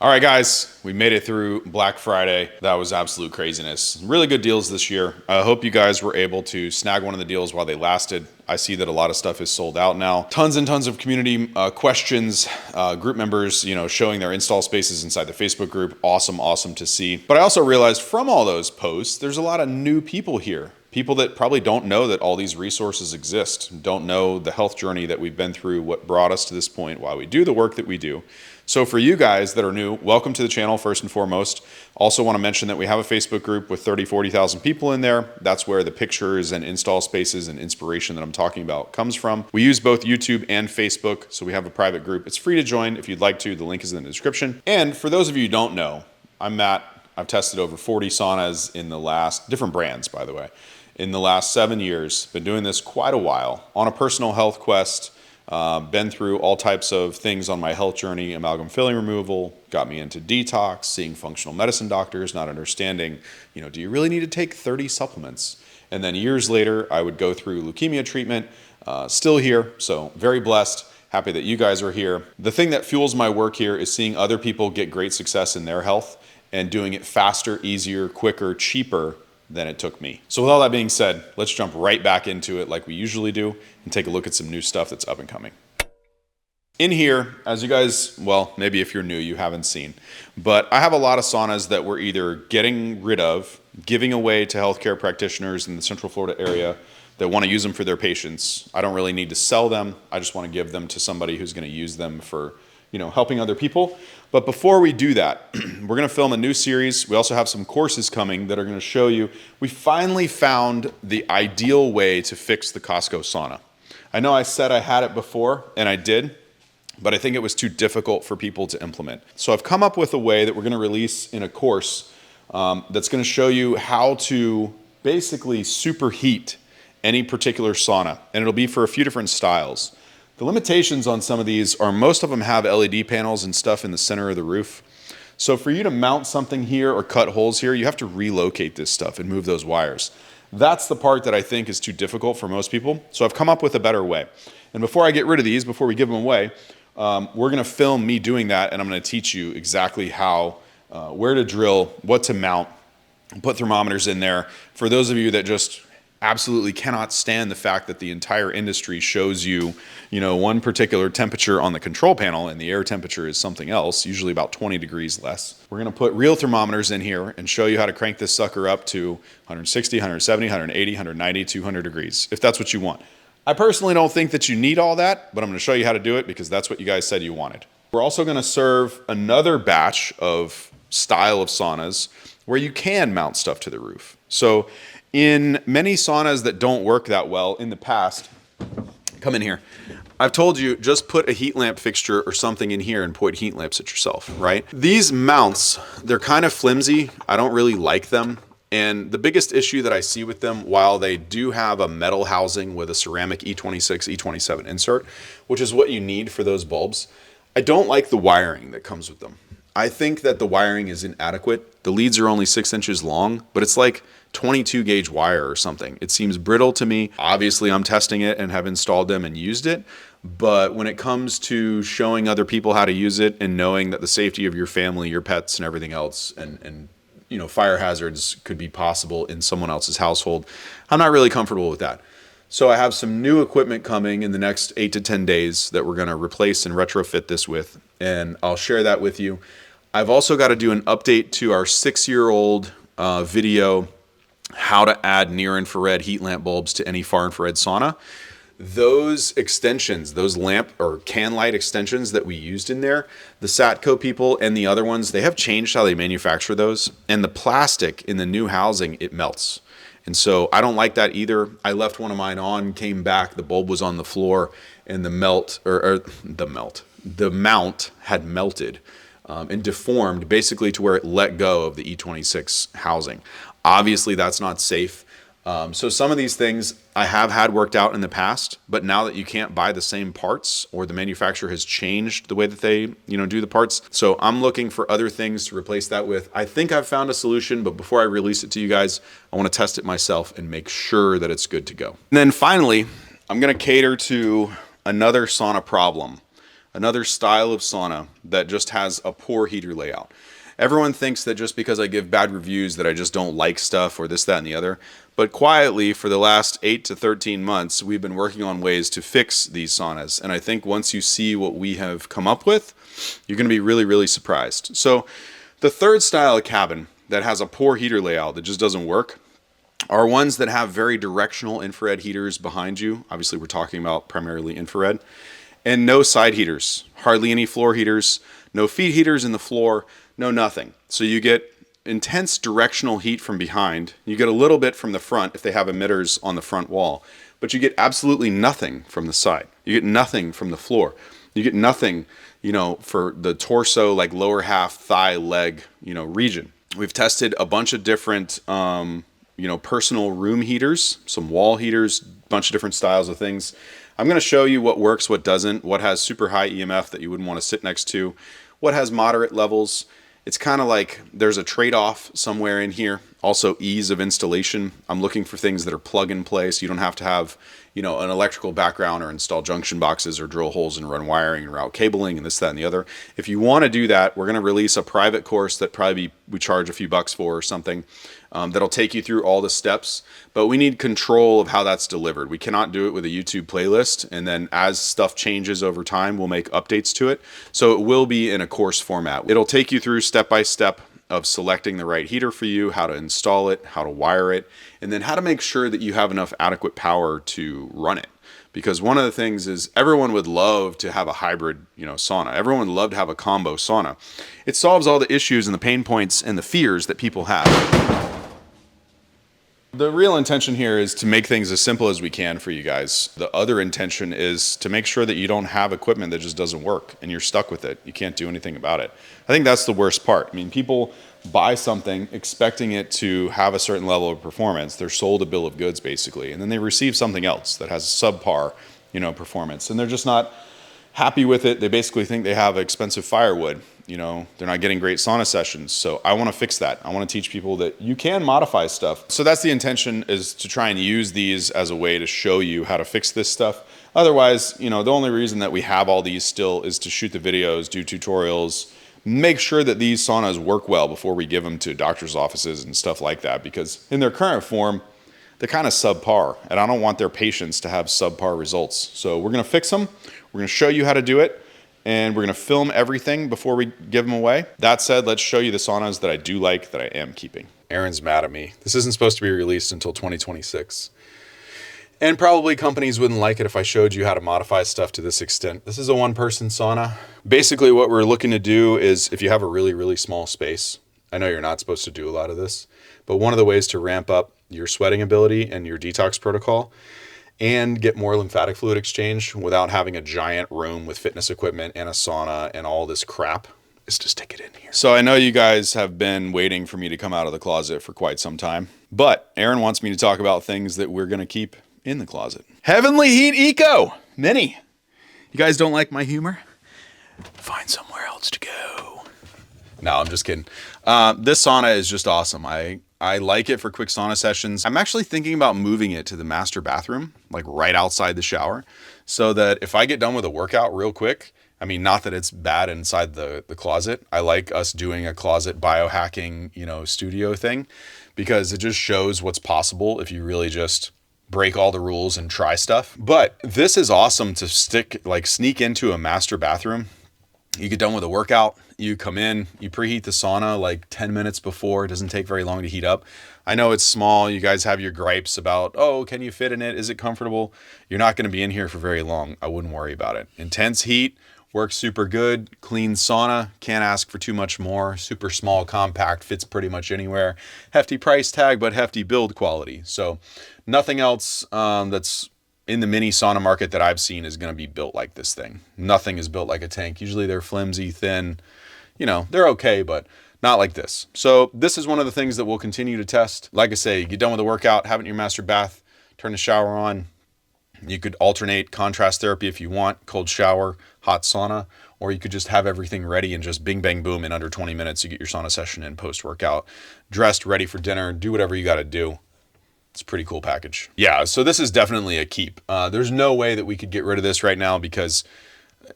All right, guys, we made it through Black Friday. That was absolute craziness. Really good deals this year. I hope you guys were able to snag one of the deals while they lasted. I see that a lot of stuff is sold out now. Tons and tons of community questions, group members, showing their install spaces inside the Facebook group. Awesome to see. But I also realized from all those posts, there's a lot of new people here. People that probably don't know that all these resources exist, don't know the health journey that we've been through, what brought us to this point, why we do the work that we do. So for you guys that are new, welcome to the channel first and foremost. Also want to mention that we have a Facebook group with 40,000 people in there. That's where the pictures and install spaces and inspiration that I'm talking about comes from. We use both YouTube and Facebook, so we have a private group. It's free to join if you'd like to. The link is in the description. And for those of you who don't know, I'm Matt. I've tested over 40 saunas in the last, different brands by the way, in the last 7 years. Been doing this quite a while on a personal health quest. Been through all types of things on my health journey, amalgam filling removal, got me into detox, seeing functional medicine doctors, not understanding, do you really need to take 30 supplements? And then years later, I would go through leukemia treatment, still here, so very blessed, happy that you guys are here. The thing that fuels my work here is seeing other people get great success in their health and doing it faster, easier, quicker, cheaper than it took me. So with all that being said, let's jump right back into it like we usually do and take a look at some new stuff that's up and coming. In here, as you guys, well, maybe if you're new, you haven't seen, but I have a lot of saunas that we're either getting rid of, giving away to healthcare practitioners in the Central Florida area that want to use them for their patients. I don't really need to sell them. I just want to give them to somebody who's going to use them for helping other people. But before we do that, we're going to film a new series. We also have some courses coming that are going to show you. We finally found the ideal way to fix the Costco sauna. I know I said I had it before, and I did, but I think it was too difficult for people to implement. So I've come up with a way that we're going to release in a course that's going to show you how to basically superheat any particular sauna, and it'll be for a few different styles. The limitations on some of these are most of them have LED panels and stuff in the center of the roof. So for you to mount something here or cut holes here, you have to relocate this stuff and move those wires. That's the part that I think is too difficult for most people. So I've come up with a better way. And before I get rid of these, before we give them away, we're gonna film me doing that, and I'm gonna teach you exactly how, where to drill, what to mount, put thermometers in there. For those of you that just absolutely cannot stand the fact that the entire industry shows you, one particular temperature on the control panel and the air temperature is something else, usually about 20 degrees less. We're gonna put real thermometers in here and show you how to crank this sucker up to 160, 170, 180, 190, 200 degrees, if that's what you want. I personally don't think that you need all that, but I'm gonna show you how to do it because that's what you guys said you wanted. We're also gonna serve another batch of style of saunas where you can mount stuff to the roof. So in many saunas that don't work that well in the past, come in here. I've told you, just put a heat lamp fixture or something in here and point heat lamps at yourself, right? These mounts, they're kind of flimsy. I don't really like them. And the biggest issue that I see with them, while they do have a metal housing with a ceramic E26, E27 insert, which is what you need for those bulbs, I don't like the wiring that comes with them. I think that the wiring is inadequate. The leads are only 6 inches long, but it's like 22 gauge wire or something. It seems brittle to me. Obviously, I'm testing it and have installed them and used it. But when it comes to showing other people how to use it and knowing that the safety of your family, your pets, and everything else, and fire hazards could be possible in someone else's household, I'm not really comfortable with that. So I have some new equipment coming in the next 8 to 10 days that we're going to replace and retrofit this with, and I'll share that with you. I've also got to do an update to our 6-year-old video, how to add near infrared heat lamp bulbs to any far infrared sauna. Those extensions, those lamp or can light extensions that we used in there, the Satco people and the other ones, they have changed how they manufacture those. And the plastic in the new housing, it melts. And so I don't like that either. I left one of mine on, came back, the bulb was on the floor, and the mount had melted and deformed basically to where it let go of the E26 housing. Obviously, that's not safe. So some of these things I have had worked out in the past, but now that you can't buy the same parts or the manufacturer has changed the way that they, do the parts. So I'm looking for other things to replace that with. I think I've found a solution, but before I release it to you guys, I want to test it myself and make sure that it's good to go. And then finally, I'm going to cater to another sauna problem. another style of sauna that just has a poor heater layout. Everyone thinks that just because I give bad reviews that I just don't like stuff or this, that, and the other. But quietly, for the last 8 to 13 months, we've been working on ways to fix these saunas. And I think once you see what we have come up with, you're going to be really, really surprised. So the third style of cabin that has a poor heater layout that just doesn't work are ones that have very directional infrared heaters behind you. Obviously, we're talking about primarily infrared. And no side heaters, hardly any floor heaters, no feet heaters in the floor, no nothing. So you get intense directional heat from behind. You get a little bit from the front if they have emitters on the front wall, but you get absolutely nothing from the side. You get nothing from the floor. You get nothing, for the torso, like lower half, thigh, leg, region. We've tested a bunch of different, personal room heaters, some wall heaters, a bunch of different styles of things. I'm going to show you what works, what doesn't, what has super high EMF that you wouldn't want to sit next to, what has moderate levels. It's kind of like there's a trade-off somewhere in here. Also, ease of installation. I'm looking for things that are plug and play, so you don't have to have, an electrical background or install junction boxes or drill holes and run wiring and route cabling and this, that, and the other. If you want to do that, we're going to release a private course that we charge a few bucks for or something. That'll take you through all the steps, but we need control of how that's delivered. We cannot do it with a YouTube playlist, and then as stuff changes over time, we'll make updates to it. So it will be in a course format. It'll take you through step by step of selecting the right heater for you, how to install it, how to wire it, and then how to make sure that you have enough adequate power to run it. Because one of the things is everyone would love to have a hybrid, sauna. Everyone would love to have a combo sauna. It solves all the issues and the pain points and the fears that people have. The real intention here is to make things as simple as we can for you guys. The other intention is to make sure that you don't have equipment that just doesn't work and you're stuck with it. You can't do anything about it. I think that's the worst part. I mean, people buy something expecting it to have a certain level of performance. They're sold a bill of goods basically, and then they receive something else that has subpar, performance, and they're just not happy with it. They basically think they have expensive firewood. They're not getting great sauna sessions. So I want to fix that. I want to teach people that you can modify stuff. So that's the intention, is to try and use these as a way to show you how to fix this stuff. Otherwise, the only reason that we have all these still is to shoot the videos, do tutorials, make sure that these saunas work well before we give them to doctors' offices and stuff like that. Because in their current form, they're kind of subpar, and I don't want their patients to have subpar results. So we're going to fix them. We're going to show you how to do it. And we're going to film everything before we give them away. That said, let's show you the saunas that I do like, that I am keeping. Aaron's mad at me. This isn't supposed to be released until 2026. And probably companies wouldn't like it if I showed you how to modify stuff to this extent. This is a one-person sauna. Basically, what we're looking to do is, if you have a really, really small space, I know you're not supposed to do a lot of this, but one of the ways to ramp up your sweating ability and your detox protocol and get more lymphatic fluid exchange without having a giant room with fitness equipment and a sauna and all this crap is to stick it in here. So I know you guys have been waiting for me to come out of the closet for quite some time, but Aaron wants me to talk about things that we're going to keep in the closet. Heavenly Heat Eco Mini. You guys don't like my humor? Find somewhere else to go. No, I'm just kidding. This sauna is just awesome. I like it for quick sauna sessions. I'm actually thinking about moving it to the master bathroom, like right outside the shower, so that if I get done with a workout real quick, I mean, not that it's bad inside the closet. I like us doing a closet biohacking, studio thing, because it just shows what's possible if you really just break all the rules and try stuff. But this is awesome to sneak into a master bathroom. You get done with a workout, you come in, you preheat the sauna like 10 minutes before. It doesn't take very long to heat up. I know it's small. You guys have your gripes about, can you fit in it? Is it comfortable? You're not going to be in here for very long. I wouldn't worry about it. Intense heat, works super good. Clean sauna, can't ask for too much more. Super small, compact, fits pretty much anywhere. Hefty price tag, but hefty build quality. So nothing else that's in the mini sauna market that I've seen is going to be built like this thing. Nothing is built like a tank. Usually they're flimsy, thin, they're okay, but not like this. So this is one of the things that we'll continue to test. Like I say, you get done with the workout, have it in your master bath, turn the shower on. You could alternate contrast therapy if you want, cold shower, hot sauna, or you could just have everything ready and just bing, bang, boom, in under 20 minutes, you get your sauna session in post-workout, dressed, ready for dinner, do whatever you got to do. It's a pretty cool package. Yeah, so this is definitely a keep. There's no way that we could get rid of this right now because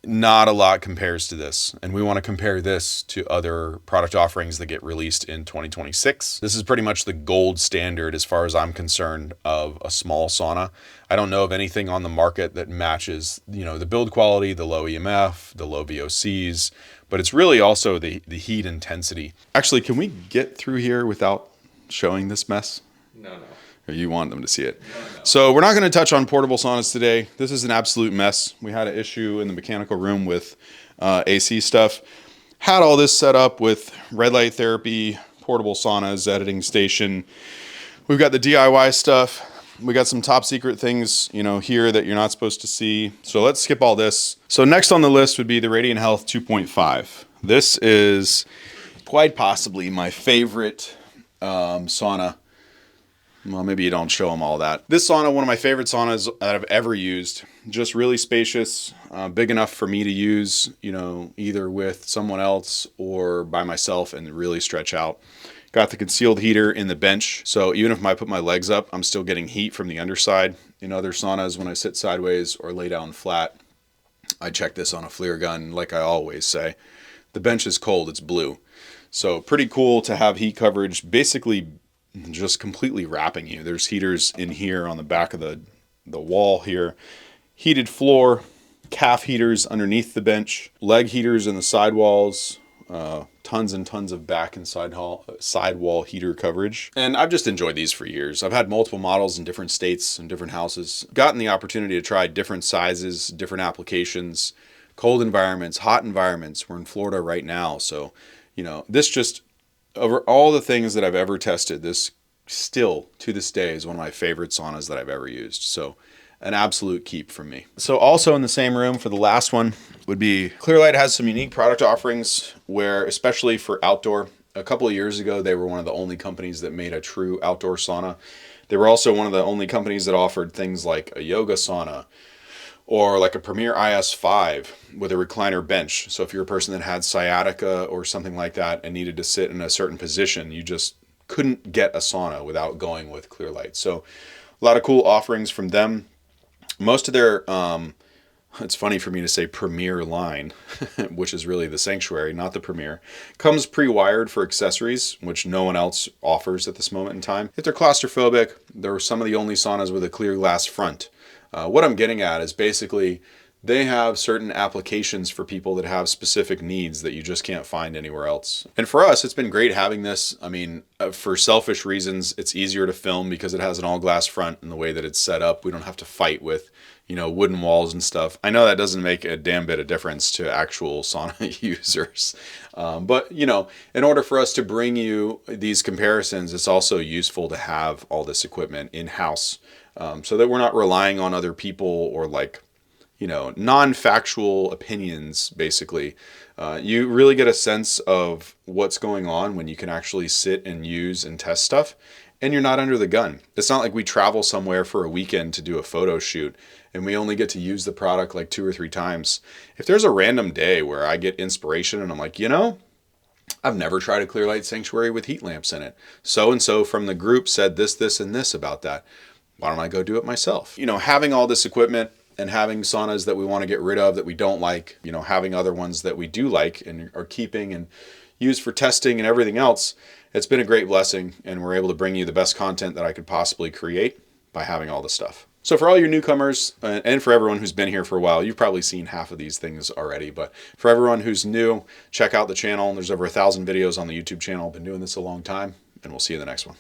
not a lot compares to this. And we want to compare this to other product offerings that get released in 2026. This is pretty much the gold standard as far as I'm concerned of a small sauna. I don't know of anything on the market that matches, the build quality, the low EMF, the low VOCs, but it's really also the heat intensity. Actually, can we get through here without showing this mess? No. Or you want them to see it? No. So we're not going to touch on portable saunas today. This is an absolute mess. We had an issue in the mechanical room with AC stuff. Had all this set up with red light therapy, portable saunas, editing station. We've got the DIY stuff. We got some top secret things, here that you're not supposed to see. So let's skip all this. So next on the list would be the Radiant Health 2.5. This is quite possibly my favorite sauna. Well, maybe you don't show them all that. This sauna, one of my favorite saunas that I've ever used. Just really spacious, big enough for me to use, either with someone else or by myself and really stretch out. Got the concealed heater in the bench. So even if I put my legs up, I'm still getting heat from the underside. In other saunas, when I sit sideways or lay down flat, I check this on a FLIR gun, like I always say. The bench is cold, it's blue. So pretty cool to have heat coverage, basically just completely wrapping you. There's heaters in here on the back of the wall here. Heated floor, calf heaters underneath the bench, leg heaters in the sidewalls, tons and tons of back and sidewall heater coverage. And I've just enjoyed these for years. I've had multiple models in different states and different houses. Gotten the opportunity to try different sizes, different applications, cold environments, hot environments. We're in Florida right now. So, this just, over all the things that I've ever tested, this still to this day is one of my favorite saunas that I've ever used. So an absolute keep from me. So also in the same room for the last one would be Clearlight has some unique product offerings where, especially for outdoor, a couple of years ago, they were one of the only companies that made a true outdoor sauna. They were also one of the only companies that offered things like a yoga sauna or like a Premier IS5 with a recliner bench. So if you're a person that had sciatica or something like that and needed to sit in a certain position, you just couldn't get a sauna without going with Clearlight. So a lot of cool offerings from them. Most of their, it's funny for me to say Premier line, which is really the Sanctuary, not the Premier, comes pre-wired for accessories, which no one else offers at this moment in time. If they're claustrophobic, they're some of the only saunas with a clear glass front. What I'm getting at is basically they have certain applications for people that have specific needs that you just can't find anywhere else. And for us, it's been great having this. I mean, for selfish reasons, it's easier to film because it has an all glass front and the way that it's set up. We don't have to fight with, wooden walls and stuff. I know that doesn't make a damn bit of difference to actual sauna users. But, in order for us to bring you these comparisons, it's also useful to have all this equipment in-house so that we're not relying on other people or non-factual opinions, basically. You really get a sense of what's going on when you can actually sit and use and test stuff and you're not under the gun. It's not like we travel somewhere for a weekend to do a photo shoot and we only get to use the product like 2 or 3 times. If there's a random day where I get inspiration and I'm like, I've never tried a Clearlight Sanctuary with heat lamps in it. So-and-so from the group said this, and this about that. Why don't I go do it myself? Having all this equipment and having saunas that we want to get rid of that we don't like, having other ones that we do like and are keeping and use for testing and everything else, it's been a great blessing, and we're able to bring you the best content that I could possibly create by having all this stuff. So for all your newcomers and for everyone who's been here for a while, you've probably seen half of these things already, but for everyone who's new, check out the channel. There's over 1,000 videos on the YouTube channel. Been doing this a long time, and we'll see you in the next one.